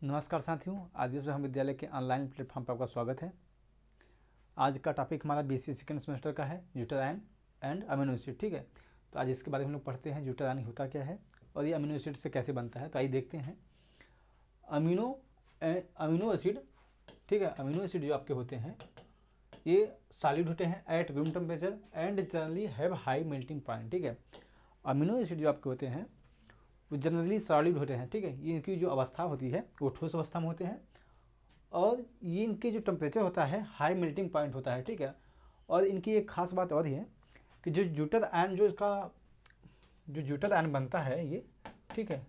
नमस्कार साथियों, आदिश विश्वविद्यालय के ऑनलाइन प्लेटफॉर्म पर आपका स्वागत है। आज का टॉपिक हमारा बीसी सेकेंड सेमेस्टर का है, ड्यूटेराइन एंड अमीनो एसिड। ठीक है, तो आज इसके बारे में हम लोग पढ़ते हैं ड्यूटेराइन होता क्या है और ये अमीनो एसिड से कैसे बनता है। तो आइए देखते हैं अमीनो एसिड। ठीक है, अमीनो एसिड जो आपके होते हैं ये सॉलिड होते हैं at room temperature and generally have high melting point. ठीक है, अमीनो एसिड जो आपके होते हैं वो जनरली सॉलिड होते हैं। ठीक है, ये इनकी जो अवस्था होती है वो ठोस अवस्था में होते हैं और ये इनके जो टेम्परेचर होता है हाई मेल्टिंग पॉइंट होता है। ठीक है, और इनकी एक खास बात और है कि जो ज्यूटर आयन जो इसका जो ज्यूटर आयन बनता है ये, ठीक है,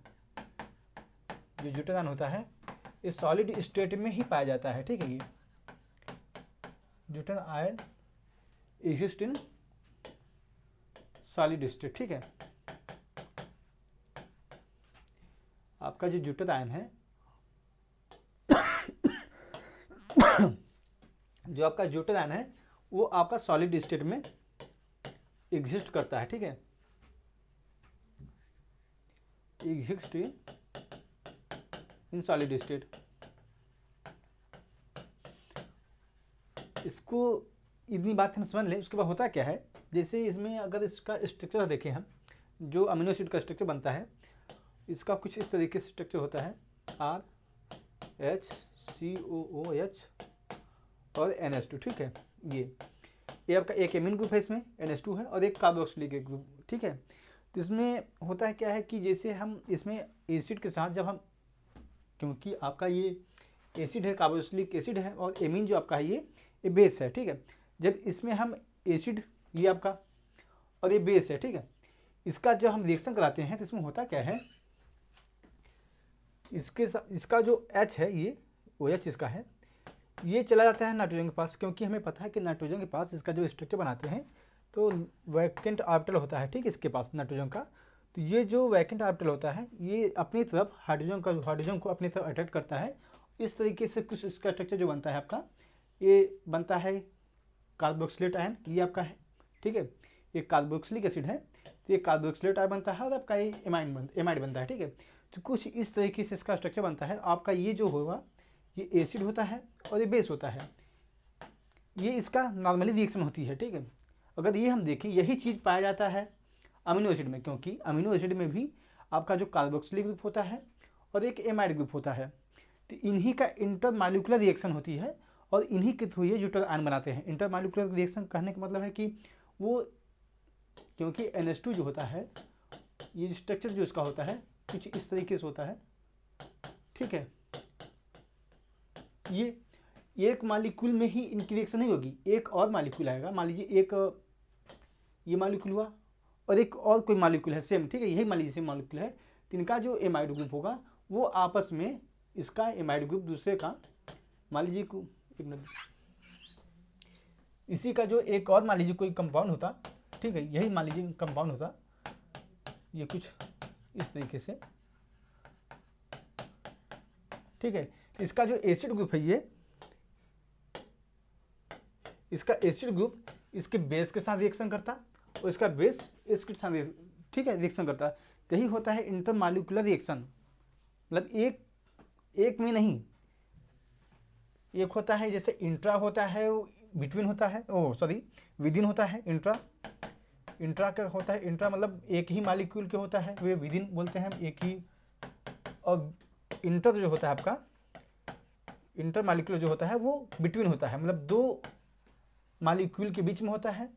जो ज्यूटर आयन होता है ये सॉलिड स्टेट में ही पाया जाता है। ठीक है, ये zwitter ion exist in solid state. ठीक है, आपका जो ज्यूटर आयन है जो आपका ज्यूटर आयन है वो आपका सॉलिड स्टेट में एग्जिस्ट करता है। ठीक है, एग्जिस्ट इन सॉलिड स्टेट। इसको इतनी बात हम समझ लें, उसके बाद होता क्या है, जैसे इसमें अगर इसका स्ट्रक्चर देखें हम, जो अमीनो एसिड का स्ट्रक्चर बनता है इसका कुछ इस तरीके से स्ट्रक्चर होता है, RHCOOH और NH2। ठीक है, ये आपका एक एमिन ग्रुप है, इसमें NH2 है और एक कार्बोक्सिलिक ग्रुप। ठीक है, तो इसमें होता है क्या है कि जैसे हम इसमें एसिड के साथ जब हम, क्योंकि आपका ये एसिड है, कार्बोक्सिलिक एसिड है और एमिन जो आपका है ये बेस है। ठीक है, जब इसमें हम एसिड, ये आपका और ये बेस है, ठीक है, इसका जब हम रिएक्शन कराते हैं तो इसमें होता क्या है, इसका जो H है ये OH इसका है, ये चला जाता है नाइट्रोजन के पास, क्योंकि हमें पता है कि नाइट्रोजन के पास इसका जो स्ट्रक्चर बनाते हैं तो वैकेंट ऑर्बिटल होता है। ठीक है, इसके पास नाइट्रोजन का, तो ये जो वैकेंट ऑर्बिटल होता है ये अपनी तरफ हाइड्रोजन को अपनी तरफ अट्रैक्ट करता है। इस तरीके से कुछ इसका स्ट्रक्चर जो बनता है आपका, ये बनता है कार्बोक्सिलेट आयन, ये आपका है। ठीक है, ये कार्बोक्सिलिक एसिड है तो ये कार्बोक्सिलेट आयन बनता है और आपका ये एमाइड बनता है। ठीक है, तो कुछ इस तरीके से इसका स्ट्रक्चर बनता है। आपका ये जो होगा ये एसिड होता है और ये बेस होता है, ये इसका नॉर्मली रिएक्शन होती है। ठीक है, अगर ये हम देखें यही चीज़ पाया जाता है अमीनो एसिड में, क्योंकि अमीनो एसिड में भी आपका जो कार्बोक्सिलिक ग्रुप होता है और एक एमाइड ग्रुप होता है, तो इन्हीं का इंटरमॉलिक्यूलर रिएक्शन होती है और इन्हीं के थ्रू ये ज्यूटर आयन बनाते हैं। इंटरमॉलिक्यूलर रिएक्शन कहने का मतलब है कि वो, क्योंकि NH2 जो होता है ये स्ट्रक्चर जो इसका होता है कुछ इस तरीके से होता है। ठीक है, ये एक मॉलिक्यूल में ही इनकी रिएक्शन नहीं होगी, एक और मॉलिक्यूल आएगा, मान लीजिए एक ये मॉलिक्यूल हुआ और एक और कोई मॉलिक्यूल है सेम। ठीक है, यही मान लीजिए सेम मॉलिक्यूल है, तो इनका जो एमाइड ग्रुप होगा वो आपस में, इसका एमाइड ग्रुप दूसरे का, मान लीजिए एक मिनट, इसी का जो एक और मान लीजिए कोई कंपाउंड होता, ठीक है, यही मान लीजिए कंपाउंड होता, ये कुछ इस तरीके से। ठीक है, इसका जो एसिड ग्रुप है ये, इसका एसिड ग्रुप इसके बेस के साथ रिएक्शन करता और इसका बेस इसके साथ, ठीक है, रिएक्शन करता। यही होता है इंटरमॉलिक्यूलर रिएक्शन। मतलब एक में नहीं, एक होता है जैसे इंट्रा होता है, बिटवीन होता है, विदिन होता है। इंट्रा का होता है, इंट्रा मतलब एक ही मॉलिक्यूल के होता है, वे विदिन बोलते हैं एक ही। और इंटर जो होता है आपका, इंटर मॉलिक्यूल जो होता है वो बिटवीन होता है, मतलब दो मॉलिक्यूल के बीच में होता है।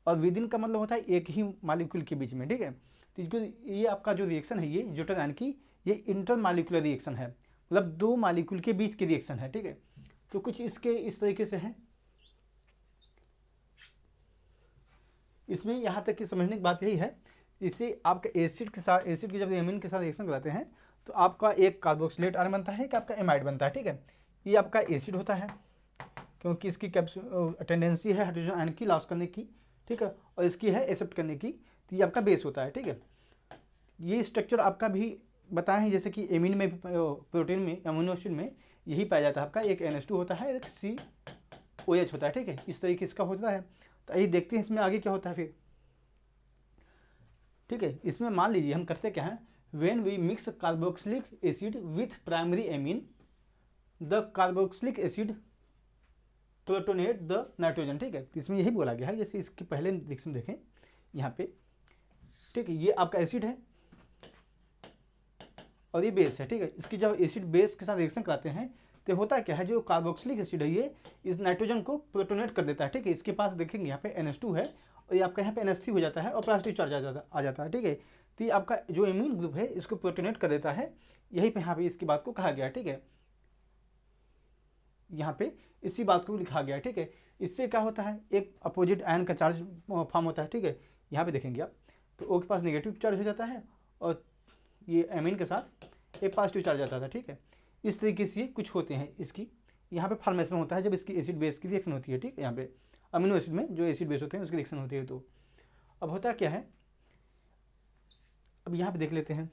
और विदिन का मतलब होता है एक ही मॉलिक्यूल के बीच में। ठीक है, तो ये आपका जो रिएक्शन है ये ज्यूटर आयन की, ये इंटर मॉलिक्यूलर रिएक्शन है, मतलब दो मॉलिक्यूल के बीच की रिएक्शन है। ठीक है, तो कुछ इसके इस तरीके से है। इसमें यहाँ तक कि समझने की बात यही है, इसे आपका एसिड के साथ, एसिड की जब एमिन के साथ रिएक्शन कराते हैं तो आपका एक कार्बोक्सिलेट आयन बनता है, कि आपका एमाइड बनता है। ठीक है, ये आपका एसिड होता है क्योंकि इसकी टेंडेंसी है हाइड्रोजन आयन की लॉस करने की। ठीक है, और इसकी है एक्सेप्ट करने की, तो ये आपका बेस होता है। ठीक है, ये स्ट्रक्चर आपका भी बताए हैं, जैसे कि एमिन में, प्रोटीन में, अमीनो एसिड में यही पाया जाता है। आपका एक NH2 होता है, एक COH होता है। ठीक है, इस तरीके इसका होता है। तो आइए देखते हैं इसमें आगे क्या होता है फिर। ठीक है, इसमें मान लीजिए हम करते क्या हैं, when we mix carboxylic acid with primary amine, the carboxylic acid protonate the nitrogen, ठीक है। तो इसमें यही बोला गया है, जैसे इसके पहले रिएक्शन देखें यहाँ पे, ठीक है, ये आपका एसिड है और ये बेस है, ठीक है। इसकी जब एसिड बेस के साथ रिएक्शन कराते हैं तो होता क्या है, जो कार्बोक्सिलिक एसिड है ये इस नाइट्रोजन को प्रोटोनेट कर देता है, ठीक है। इसके पास देखेंगे यहाँ पे NH2 है और ये आपका यहाँ पे NH3 हो जाता है और पॉजिटिव चार्ज आ जाता है, ठीक है। तो ये आपका जो एमीन ग्रुप है इसको प्रोटोनेट कर देता है, यहीं पे यहाँ पे इसकी बात को कहा गया है, ठीक है। यहाँ पे इसी बात को लिखा गया है, ठीक है। इससे क्या होता है, एक अपोजिट आयन का चार्ज फॉर्म होता है, ठीक है। यहाँ पे देखेंगे आप तो O के पास नेगेटिव चार्ज हो जाता है और ये एमीन के साथ एक पॉजिटिव चार्ज आता था, ठीक है। इस तरीके से कुछ होते हैं, इसकी यहाँ पे फॉर्मेशन होता है जब इसकी एसिड बेस की रिएक्शन होती है, ठीक है। यहाँ पे अमीनो एसिड में जो एसिड बेस होते हैं उसकी रिएक्शन होती है। तो अब होता क्या है, अब यहाँ पे देख लेते हैं,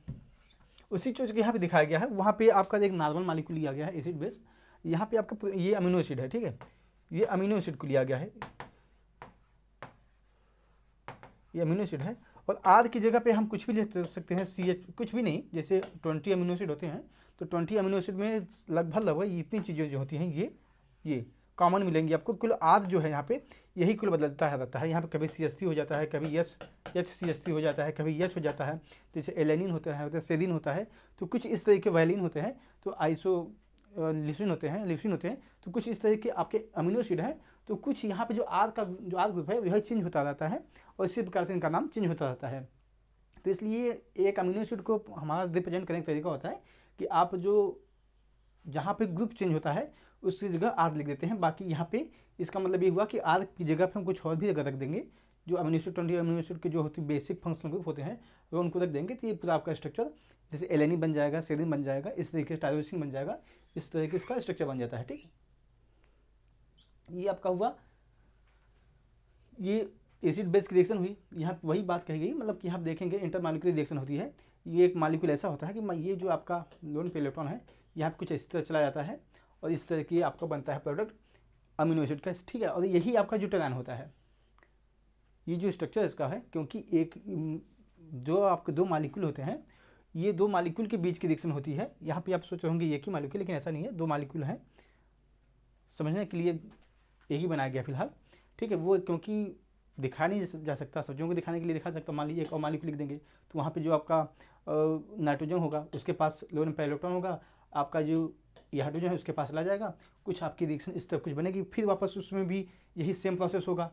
उसी चीज़ को यहाँ पे दिखाया गया है, वहाँ पे आपका एक नॉर्मल मॉलिक्यूल लिया गया है एसिड बेस, यहाँ पे आपका ये अमीनो एसिड है, ठीक है। ये अमीनो एसिड को लिया गया है, ये अमीनो एसिड है और आर की जगह पे हम कुछ भी लिख सकते हैं, CH, कुछ भी नहीं, जैसे 20 अमीनो एसिड होते हैं तो 20 अमीनो एसिड में लगभग इतनी चीज़ें जो होती हैं ये कॉमन मिलेंगी आपको। कुल आर जो है यहाँ पे यही कुल बदलता है रहता है, यहाँ पे कभी CH3 हो जाता है, कभी HCH3 हो जाता है, कभी H हो जाता है, जैसे एलेनिन होता है, सेरीन होता है, तो कुछ इस तरह के वैलिन होते हैं, तो ल्यूसिन होते हैं, तो कुछ इस तरह के आपके अमीनो एसिड हैं। तो कुछ यहाँ पे जो आर ग्रुप है वह चेंज होता रहता है और इसी प्रकार से इनका नाम चेंज होता रहता है। तो इसलिए एक अमीनो एसिड को हमारा रिप्रेजेंट करने का तरीका होता है कि आप जो जहाँ पे ग्रुप चेंज होता है उसकी जगह आर लिख देते हैं। बाकी यहाँ पे इसका मतलब ये हुआ कि आर की जगह पे हम कुछ और भी जगह रख देंगे, जो अमीनो एसिड 20 अमीनो एसिड के जो होती बेसिक फंक्शनल ग्रुप होते हैं वो उनको रख देंगे। तो ये पूरा आपका स्ट्रक्चर जैसे एलेनिन बन जाएगा, सेरीन बन जाएगा, इस तरीके से टायरोसिन बन जाएगा, इस तरह के इसका स्ट्रक्चर बन जाता है, ठीक है। ये आपका हुआ, ये एसिड बेस की रिएक्शन हुई, यहाँ वही बात कही गई, मतलब कि यहाँ देखेंगे इंटरमॉलिक्यूलर रिएक्शन होती है। ये एक मॉलिक्यूल ऐसा होता है कि ये जो आपका लोन पे इलेक्ट्रॉन है यहाँ पे कुछ इस तरह चला जाता है और इस तरह की आपका बनता है प्रोडक्ट अमीनो एसिड का, ठीक है। और यही आपका ड्यूटेरान होता है, ये जो स्ट्रक्चर इसका है, क्योंकि एक जो आपके दो मॉलिक्यूल होते हैं, ये दो मॉलिक्यूल के बीच की रिएक्शन होती है। यहाँ पे आप सोच रहे होंगे एक ही मॉलिक्यूल, लेकिन ऐसा नहीं है, दो मॉलिक्यूल हैं, समझने के लिए एक ही बनाया गया फिलहाल, ठीक है। वो क्योंकि दिखा नहीं जा सकता, सब्जियों को दिखाने के लिए दिखा सकता, मान लीजिए एक और मॉलिक्यूल लिख देंगे तो वहाँ पे जो आपका नाइट्रोजन होगा उसके पास लोन पे इलेक्ट्रॉन होगा, आपका जो ये हाइड्रोजन है उसके पास चला जाएगा, कुछ आपकी रिएक्शन इस तरह कुछ बनेगी, फिर वापस उसमें भी यही सेम प्रोसेस होगा,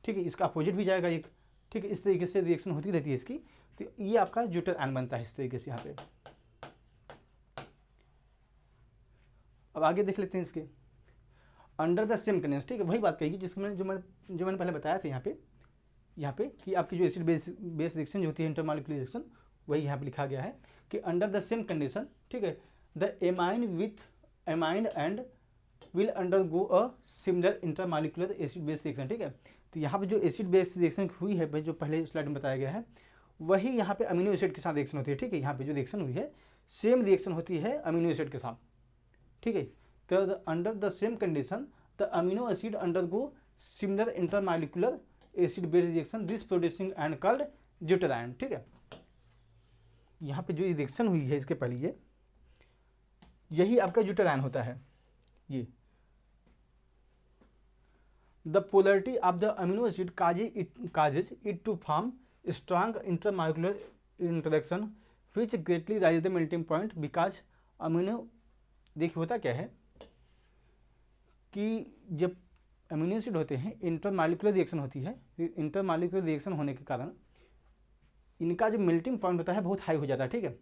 ठीक है। इसका अपोजिट भी जाएगा एक, ठीक है। इस तरीके से रिएक्शन होती रहती है इसकी। तो ये आपका ड्यूटेरान बनता है इस तरीके से यहाँ पे। अब आगे देख लेते हैं इसके अंडर द सेम कंडीशन, ठीक है। वही बात कहेगी जिसको मैंने जो मैंने पहले बताया था यहाँ पे कि आपकी जो एसिड बेस रिएक्शन जो होती है इंटरमॉलिक्यूलर रिएक्शन, वही यहाँ पे लिखा गया है कि अंडर द सेम कंडीशन, ठीक है, the amine with amine and will undergo a similar intermolecular acid base reaction, ठीक है। तो यहाँ पे जो एसिड बेस रिएक्शन हुई है भाई, जो पहले स्लाइड में बताया गया है, वही यहाँ पे अमीनो एसिड के साथ रिएक्शन होती है, ठीक है। यहाँ पे जो रिएक्शन हुई है सेम रिएक्शन होती है अमीनो एसिड के साथ, ठीक है। तो under the same condition the amino acid undergo similar intermolecular acid base reaction, this producing and called deuteron, ठीक है। यहाँ पे जो रिएक्शन हुई है इसके पहले यही आपका ड्यूटेरान होता है। ये the polarity of the amino acid causes it to form strong intermolecular interaction which greatly raises the melting point because amino, देखिए होता क्या है कि जब अमीनो एसिड होते हैं इंटरमॉलिक्यूलर रिएक्शन होती है, इंटरमॉलिक्यूलर रिएक्शन होने के कारण इनका जो मेल्टिंग पॉइंट होता है बहुत हाई हो जाता है, ठीक है।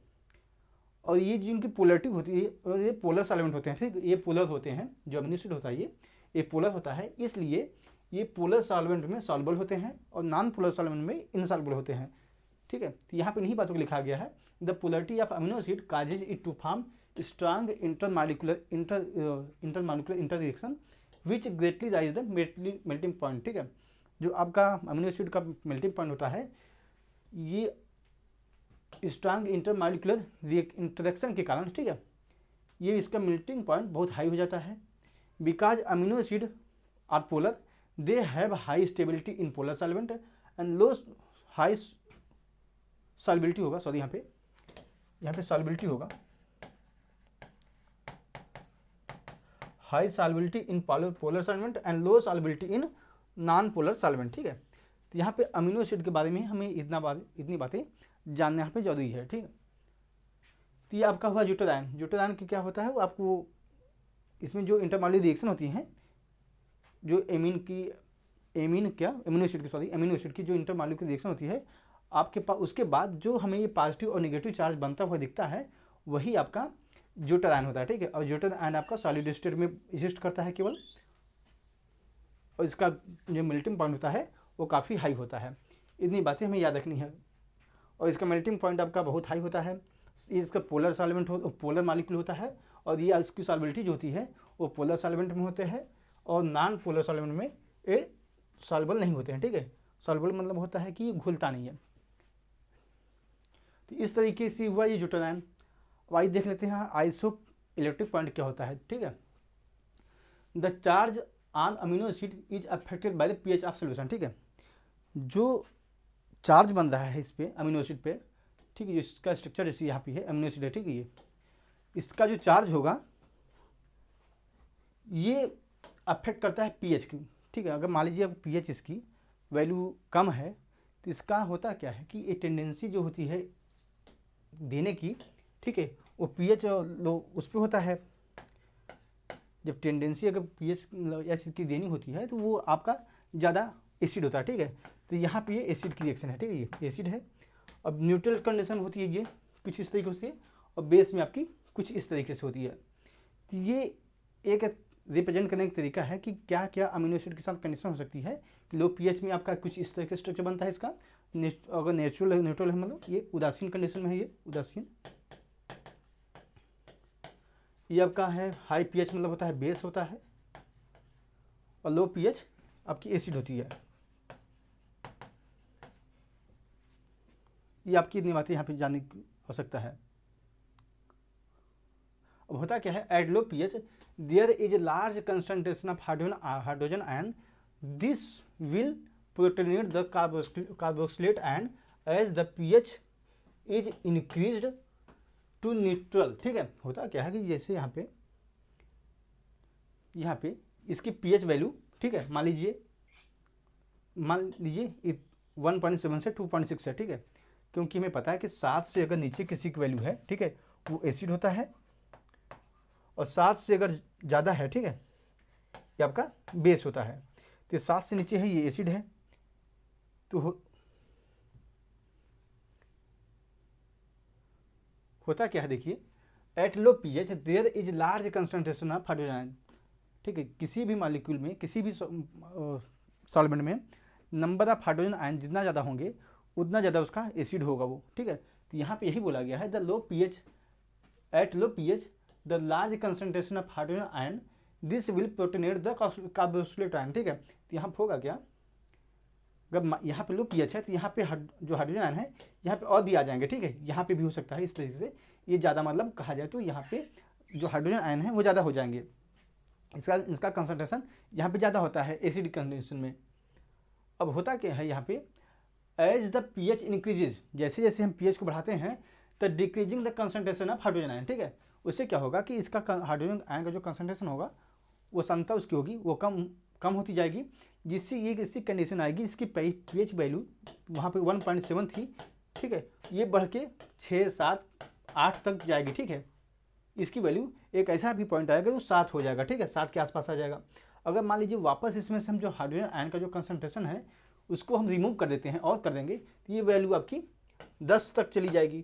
और ये जो इनकी पोलरिटी होती है, और ये पोलर सॉल्वेंट होते हैं, ठीक, ये पोलर होते हैं, जो अमीनो एसिड होता है ये पोलर होता है, इसलिए ये पोलर सॉल्वेंट में सॉल्युबल होते हैं और नॉन पोलर सॉल्वेंट में इनसॉल्युबल होते हैं, ठीक है। तो यहाँ पे इन्हीं बातों को लिखा गया है, the polarity of amino acid causes it to form strong intermolecular interaction which greatly raises the melting point, ठीक है। जो आपका अमीनो एसिड का मेल्टिंग पॉइंट होता है, ये स्ट्रांग इंटरमॉलिक्यूलर इंटरेक्शन के कारण, ठीक है, ये इसका मेल्टिंग पॉइंट बहुत हाई हो जाता है। Because amino acid are polar, they have high stability in polar solvent and low high solubility होगा, सॉरी यहाँ पे सॉल्युबिलिटी होगा, high solubility in polar solvent and low solubility in non polar solvent, ठीक है। तो यहाँ पे अमीनो एसिड के बारे में हमें इतनी बातें जानना यहाँ पे जरूरी है, ठीक है। तो ये आपका हुआ ज्यूटोडाइन। ज्यूटोडाइन की क्या होता है, वो आपको इसमें जो इंटरमॉलिक्यूलर रिएक्शन होती हैं, जो एमिनो एसिड की जो इंटरमॉलिक्यूलर रिएक्शन होती है आपके पास, उसके बाद जो हमें ये पॉजिटिव और नेगेटिव चार्ज बनता हुआ दिखता है वही आपका ज्यूटोडाइन होता है, ठीक है। और ज्यूटोडाइन आपका सॉलिड स्टेट में एग्जिस्ट करता है केवल, और इसका जो मेल्टिंग पॉइंट होता है वो काफ़ी हाई होता है। इतनी बातें हमें याद रखनी है। और इसका मेल्टिंग पॉइंट आपका बहुत हाई होता है। इसका पोलर सॉल्वेंट पोलर मॉलिक्यूल होता है, और ये इसकी सॉल्बिलिटी जो होती है वो पोलर सॉल्वेंट में होते हैं, और नॉन पोलर सॉल्वेंट में ये सॉल्युबल नहीं होते हैं, ठीक है। सॉल्युबल मतलब होता है कि घुलता नहीं है। तो इस तरीके से हुआ ये ज्यूटोडाइन। अब आइए देख लेते हैं आइसो इलेक्ट्रिक पॉइंट क्या होता है, ठीक है। The charge on amino acid is affected by the pH of solution, ठीक है। जो चार्ज बन रहा है इस पे अमीनो एसिड पे, ठीक है, जिसका स्ट्रक्चर जैसे यहाँ पे है अमीनो एसिड है, ठीक है। ये इसका जो चार्ज होगा ये अफेक्ट करता है पीएच की, ठीक है। अगर मान लीजिए पीएच इसकी वैल्यू कम है तो इसका होता क्या है कि ये टेंडेंसी जो होती है देने की, ठीक है, वो पीएच लो उस पर होता है। जब टेंडेंसी अगर पीएच एसिड की देनी होती है तो वो आपका ज़्यादा एसिड होता है, ठीक है। तो यहाँ पे ये एसिड की रिएक्शन है, ठीक है, ये एसिड है। अब न्यूट्रल कंडीशन होती है ये कुछ इस तरीके से, और बेस में आपकी कुछ इस तरीके से होती है। तो ये एक रिप्रेजेंट करने का तरीका है कि क्या क्या अमीनो एसिड के साथ कंडीशन हो सकती है कि लो पीएच में आपका कुछ इस तरह का स्ट्रक्चर बनता है इसका। अगर न्यूट्रल है मतलब ये उदासीन कंडीशन में है, ये उदासीन। ये आपका है हाई पीएच मतलब होता है बेस होता है, और लो पीएच आपकी एसिड होती है। ये आपकी इतनी बातें यहाँ पे जानने की आवश्यकता है। अब होता क्या है, at low pH there is large concentration of hydrogen ion, this will protonate the carboxylate ion as the pH is increased to neutral, ठीक है। होता क्या है कि जैसे यहाँ पे इसकी पीएच वैल्यू, ठीक है, मान लीजिए 1.7 से 2.6 है, ठीक है। क्योंकि हमें पता है कि 7 से अगर नीचे किसी की वैल्यू है, ठीक है, वो एसिड होता है, और 7 से अगर ज़्यादा है, ठीक है, ये आपका बेस होता है। तो 7 से नीचे है ये एसिड है। तो होता क्या है देखिए, at low pH there is large concentration of hydrogen ion, ठीक है। किसी भी मॉलिक्यूल में, किसी भी सॉल्वेंट में नंबर ऑफ हाइड्रोजन आयन जितना ज़्यादा होंगे उतना ज़्यादा उसका एसिड होगा वो, ठीक है। तो यहाँ पे यही बोला गया है, the low pH eight low pH the large concentration of hydrogen ion this will protonate the carboxylate ion, ठीक है। तो यहाँ होगा क्या, अगर यहाँ पे लो पीएच है तो यहाँ पे जो हाइड्रोजन आयन है यहाँ पे और भी आ जाएंगे, ठीक है। यहाँ पे भी हो सकता है इस तरीके से, ये ज़्यादा मतलब कहा जाए तो यहाँ पे जो हाइड्रोजन आयन है वो ज़्यादा हो जाएंगे। इसका कंसंट्रेशन यहाँ पे ज़्यादा होता है एसिड कंडीशन में। अब होता क्या है यहाँ पे, एज द पीएच इंक्रीजेज, जैसे जैसे हम पीएच को बढ़ाते हैं तो decreasing the concentration of hydrogen ion, ठीक है। उससे क्या होगा कि इसका हाइड्रोजन आयन का जो कंसंट्रेशन होगा वो सांद्रता उसकी होगी वो कम होती जाएगी, जिससे ये इसकी कंडीशन आएगी इसकी पीएच वैल्यू वहाँ पे 1.7 थी, ठीक है, ये बढ़ के 6, 7, 8 तक जाएगी, ठीक है। इसकी वैल्यू एक ऐसा भी पॉइंट आएगा वो 7 हो जाएगा, ठीक है, 7 के आसपास आ जाएगा। अगर मान लीजिए वापस इसमें से हम जो हाइड्रोजन आयन का जो कंसंट्रेशन है उसको हम रिमूव कर देते हैं और कर देंगे तो ये वैल्यू आपकी 10 तक चली जाएगी।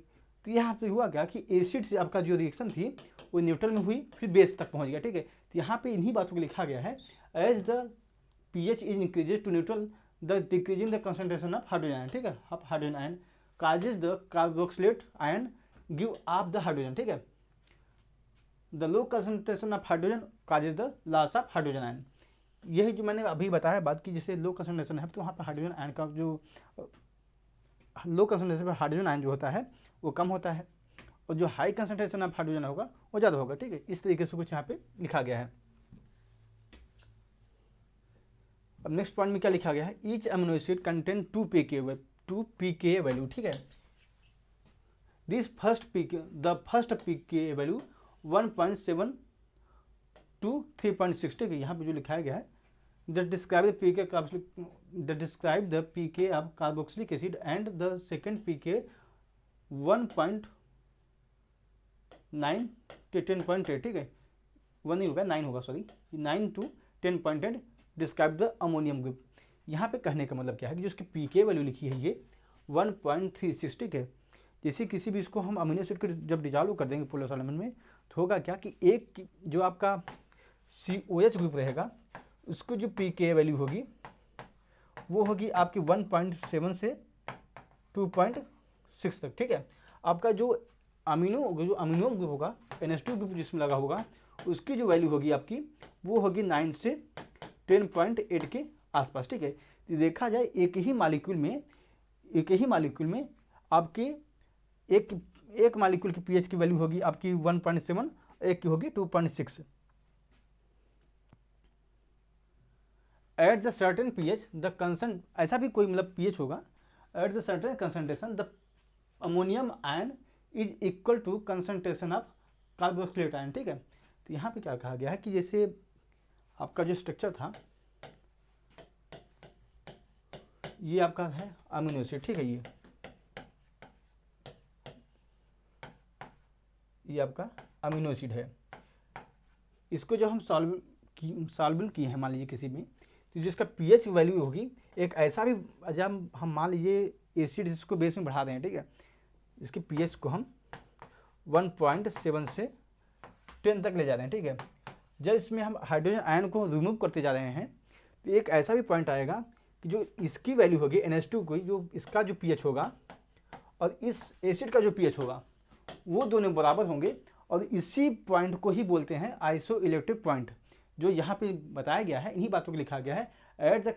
तो यहाँ पे हुआ क्या कि एसिड से आपका जो रिएक्शन थी वो न्यूट्रल में हुई, फिर बेस तक पहुँच गया, ठीक है। तो यहाँ पे इन्हीं बातों को लिखा गया है, as the pH is increases to neutral the decreasing the concentration of hydrogen ion, ठीक है, of hydrogen ion causes the carboxylate ion give off the hydrogen, ठीक है। The low concentration of hydrogen causes the loss of hydrogen ion. यही जो मैंने अभी बताया बात की, जैसे लो कंसंट्रेशन है तो वहाँ पर हाइड्रोजन आयन का जो लो कंसंट्रेशन पर हाइड्रोजन आयन जो होता है वो कम होता है, और जो हाई कंसंट्रेशन ऑफ हाइड्रोजन होगा वो ज़्यादा होगा, ठीक है। इस तरीके से कुछ यहाँ पे लिखा गया है। अब नेक्स्ट पॉइंट में क्या लिखा गया है, each amino acid contain 2 pKa value, ठीक है। दिस फर्स्ट pKa वैल्यू 1.7 3.6, ठीक है। यहाँ पे जो लिखाया गया है the describe the pK of carboxylic acid and the second pK 1.9 to 10.8, ठीक है। 1 नहीं होगा, 9 होगा, sorry, 9 to 10.8 describe the ammonium group. यहाँ पे कहने का मतलब क्या है कि जो इसकी पीके वैल्यू लिखी है ये 1.36, ठीक है। जैसे किसी भी इसको हम अमीनो एसिड को जब डिजॉल्व कर देंगे पोलर सॉल्वेंट में तो होगा क्या कि एक जो आपका COH ग्रुप रहेगा उसको जो पीके वैल्यू होगी वो होगी आपकी 1.7 से 2.6 तक, ठीक है। आपका जो अमीनो ग्रुप होगा NH2 ग्रुप जिसमें लगा होगा उसकी जो वैल्यू होगी आपकी वो होगी 9 से 10.8 के आसपास, ठीक है। तो देखा जाए एक ही मालिक्यूल में आपके एक मालिक्यूल की pH की वैल्यू होगी आपकी 1.7, एक की होगी 2.6। At the certain pH the कंसंट, ऐसा भी कोई मतलब pH होगा, at the certain concentration the ammonium ion is equal to concentration of carboxylate ion, ठीक है। तो यहाँ पे क्या कहा गया है कि जैसे आपका जो स्ट्रक्चर था ये आपका है अमीनो एसिड, ठीक है। ये आपका अमीनो एसिड है। इसको जो हम सॉल्वेबल किए हैं मान लीजिए किसी में, तो जिसका pH वैल्यू होगी एक ऐसा भी, जब हम मान लीजिए एसिड इसको बेस में बढ़ा दें, ठीक है, इसके pH को हम 1.7 से 10 तक ले जा रहे हैं, ठीक है। जब इसमें हम हाइड्रोजन आयन को रिमूव करते जा रहे हैं तो एक ऐसा भी पॉइंट आएगा कि जो इसकी वैल्यू होगी NH2 को, जो इसका जो pH होगा और इस एसिड का जो pH होगा वो दोनों बराबर होंगे, और इसी पॉइंट को ही बोलते हैं आइसोइलेक्ट्रिक पॉइंट। जो यहाँ पे बताया गया है, इन्हीं बातों को लिखा गया है, at the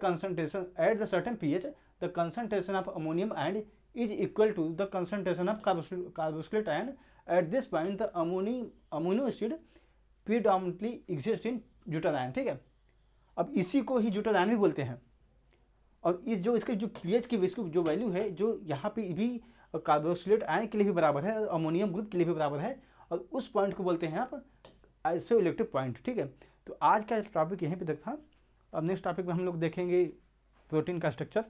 certain pH the concentration of ammonium ion is equal to the concentration of carboxylate ion. At this point the amino acid predominantly exist in ब्यूटान आयन, ठीक है। अब इसी को ही ब्यूटान आयन भी बोलते हैं। और इस जो इसके जो pH की जो वैल्यू है जो यहाँ पे भी कार्बोक्सिलेट आयन के लिए भी बराबर है, अमोनियम ग्रुप के लिए भी बराबर है, और उस पॉइंट को बोलते हैं आप आइसोइलेक्ट्रिक पॉइंट, ठीक है। तो आज का टॉपिक यहीं पे तक था। अब नेक्स्ट टॉपिक में हम लोग देखेंगे प्रोटीन का स्ट्रक्चर।